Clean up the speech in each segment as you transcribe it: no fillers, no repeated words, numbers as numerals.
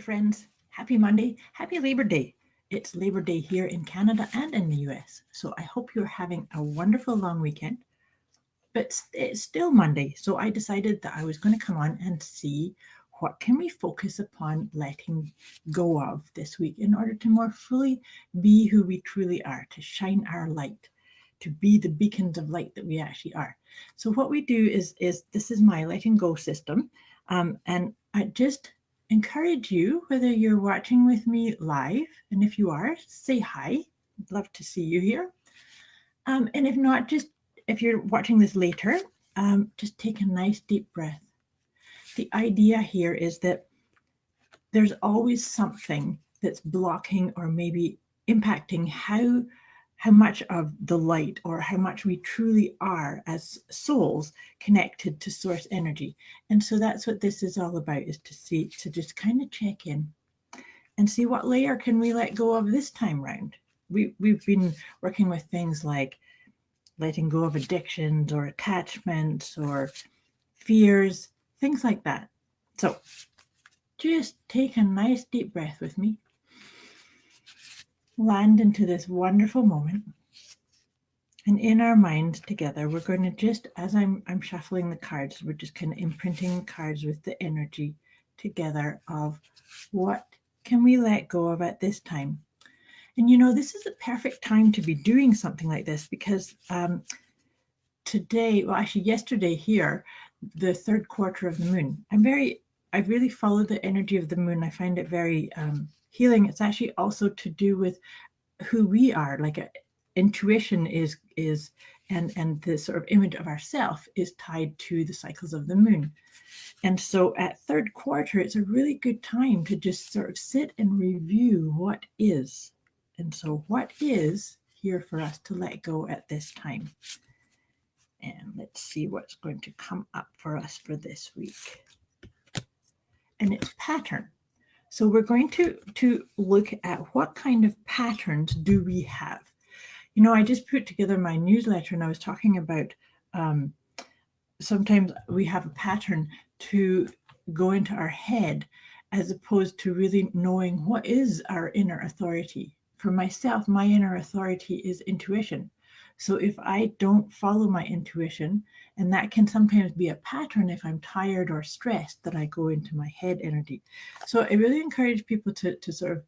Friends, happy Monday, happy Labor Day. It's Labor Day here in Canada and in the US. So I hope you're having a wonderful long weekend. But it's still Monday, so I decided that I was going to come on and see what can we focus upon letting go of this week in order to more fully be who we truly are, to shine our light, to be the beacons of light that we actually are. So what we do is this is my letting go system, and I just encourage you, whether you're watching with me live, and if you are, say hi. I'd love to see you here. And if not, just if you're watching this later, just take a nice deep breath. The idea here is that there's always something that's blocking or maybe impacting how much of the light or how much we truly are as souls connected to source energy. And so that's what this is all about, is to just kind of check in and see what layer can we let go of this time round. We've been working with things like letting go of addictions or attachments or fears, things like that. So just take a nice deep breath with me. Land into this wonderful moment. And in our mind together, we're going to just, as I'm shuffling the cards, we're just kind of imprinting the cards with the energy together of what can we let go of at this time. And this is a perfect time to be doing something like this because today, well, actually yesterday here, the third quarter of the moon, I really follow the energy of the moon. I find it very healing. It's actually also to do with who we are. Like intuition is and the sort of image of ourself is tied to the cycles of the moon. And so at third quarter, it's a really good time to just sort of sit and review what is. And so what is here for us to let go at this time? And let's see what's going to come up for us for this week. And it's pattern. So we're going to look at what kind of patterns do we have. I just put together my newsletter and I was talking about sometimes we have a pattern to go into our head as opposed to really knowing what is our inner authority. For myself, my inner authority is intuition. So if I don't follow my intuition, and that can sometimes be a pattern if I'm tired or stressed, that I go into my head energy. So I really encourage people to sort of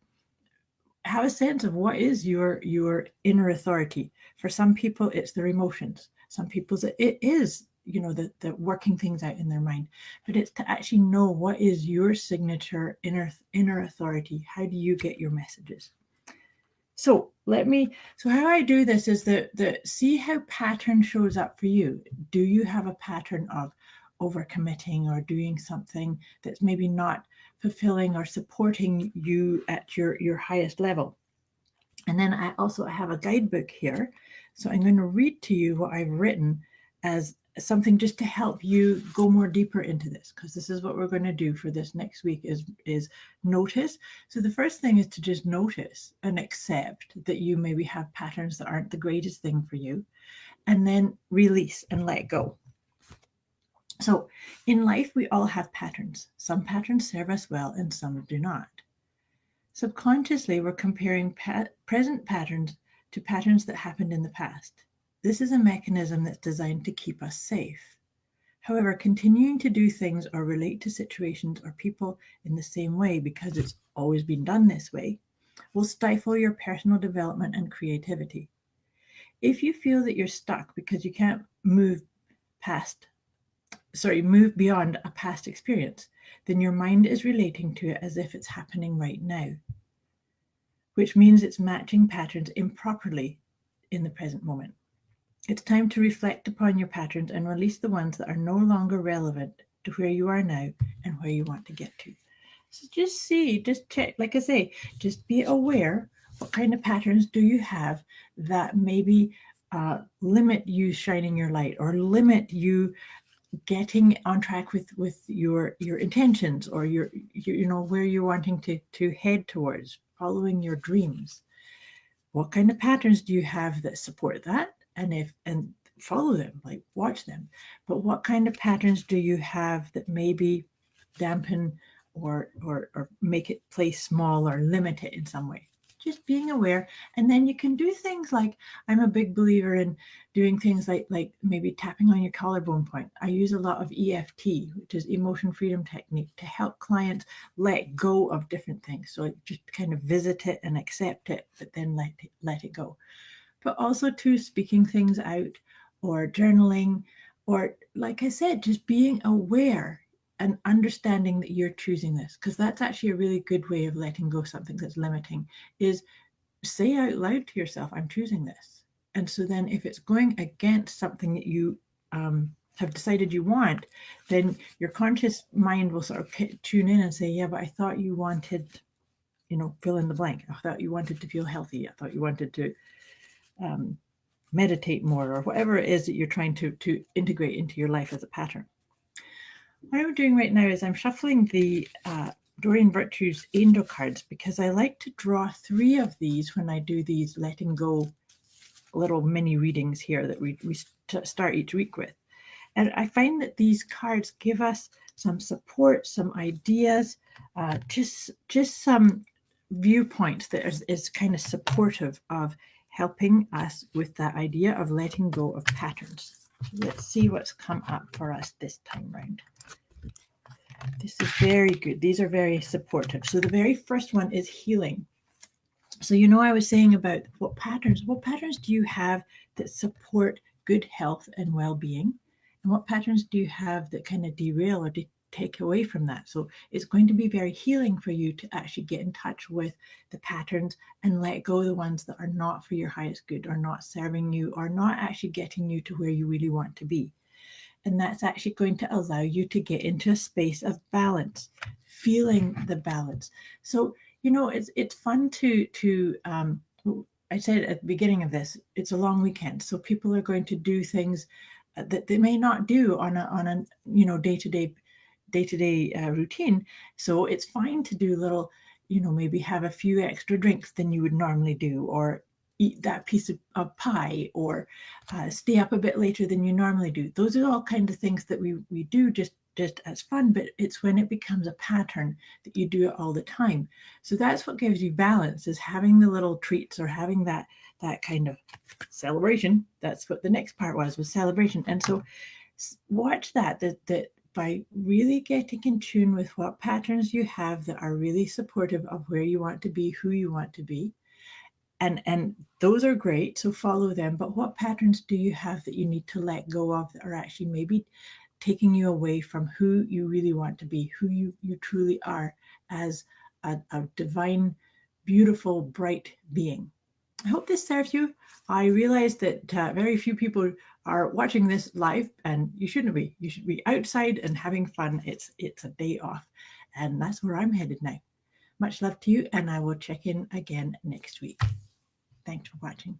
have a sense of what is your inner authority. For some people, it's their emotions. Some people, it is the working things out in their mind. But it's to actually know what is your signature inner authority. How do you get your messages? So how I do this is the see how pattern shows up for you. Do you have a pattern of overcommitting or doing something that's maybe not fulfilling or supporting you at your highest level? And then I have a guidebook here. So I'm going to read to you what I've written as something just to help you go more deeper into this, because this is what we're going to do for this next week is notice. So the first thing is to just notice and accept that you maybe have patterns that aren't the greatest thing for you, and then release and let go. So in life, we all have patterns. Some patterns serve us well and some do not. Subconsciously, we're comparing present patterns to patterns that happened in the past. This is a mechanism that's designed to keep us safe. However, continuing to do things or relate to situations or people in the same way because it's always been done this way will stifle your personal development and creativity. If you feel that you're stuck because you can't move beyond a past experience, then your mind is relating to it as if it's happening right now, which means it's matching patterns improperly in the present moment. It's time to reflect upon your patterns and release the ones that are no longer relevant to where you are now and where you want to get to. So just check, like I say, just be aware what kind of patterns do you have that maybe limit you shining your light or limit you getting on track with your intentions or your where you're wanting to head towards, following your dreams. What kind of patterns do you have that support that? And follow them, like watch them. But what kind of patterns do you have that maybe dampen or make it play small or limit it in some way. Just being aware. And then you can do things like, I'm a big believer in doing things like maybe tapping on your collarbone point. I use a lot of EFT, which is emotion freedom technique, to help clients let go of different things. So just kind of visit it and accept it, but then let it go. But also to speaking things out or journaling, or like I said, just being aware and understanding that you're choosing this, because that's actually a really good way of letting go of something that's limiting, is say out loud to yourself, I'm choosing this. And so then if it's going against something that you have decided you want, then your conscious mind will sort of tune in and say, yeah, but I thought you wanted, fill in the blank. I thought you wanted to feel healthy. I thought you wanted to meditate more, or whatever it is that you're trying to integrate into your life as a pattern. What I'm doing right now is I'm shuffling the Doreen Virtue's angel cards, because I like to draw 3 of these when I do these letting go little mini readings here that we start each week with. And I find that these cards give us some support, some ideas, just some viewpoints that is kind of supportive of helping us with that idea of letting go of patterns. Let's see what's come up for us this time round. This is very good. These are very supportive. So the very first one is healing. So I was saying about what patterns do you have that support good health and well-being? And what patterns do you have that kind of derail or take away from that? So it's going to be very healing for you to actually get in touch with the patterns and let go of the ones that are not for your highest good, or not serving you, or not actually getting you to where you really want to be. And that's actually going to allow you to get into a space of balance, feeling the balance. So, it's fun to I said at the beginning of this, it's a long weekend. So people are going to do things that they may not do on a day-to-day routine. So it's fine to do little, maybe have a few extra drinks than you would normally do, or eat that piece of pie, or stay up a bit later than you normally do. Those are all kinds of things that we do just as fun, but it's when it becomes a pattern that you do it all the time. So that's what gives you balance, is having the little treats, or having that kind of celebration. That's what the next part was celebration. And so watch that by really getting in tune with what patterns you have that are really supportive of where you want to be, who you want to be. And those are great, so follow them. But what patterns do you have that you need to let go of, that are actually maybe taking you away from who you really want to be, who you truly are as a divine, beautiful, bright being? I hope this serves you. I realize that very few people are watching this live, and you shouldn't be. You should be outside and having fun. It's a day off, and that's where I'm headed now. Much love to you, and I will check in again next week. Thanks for watching.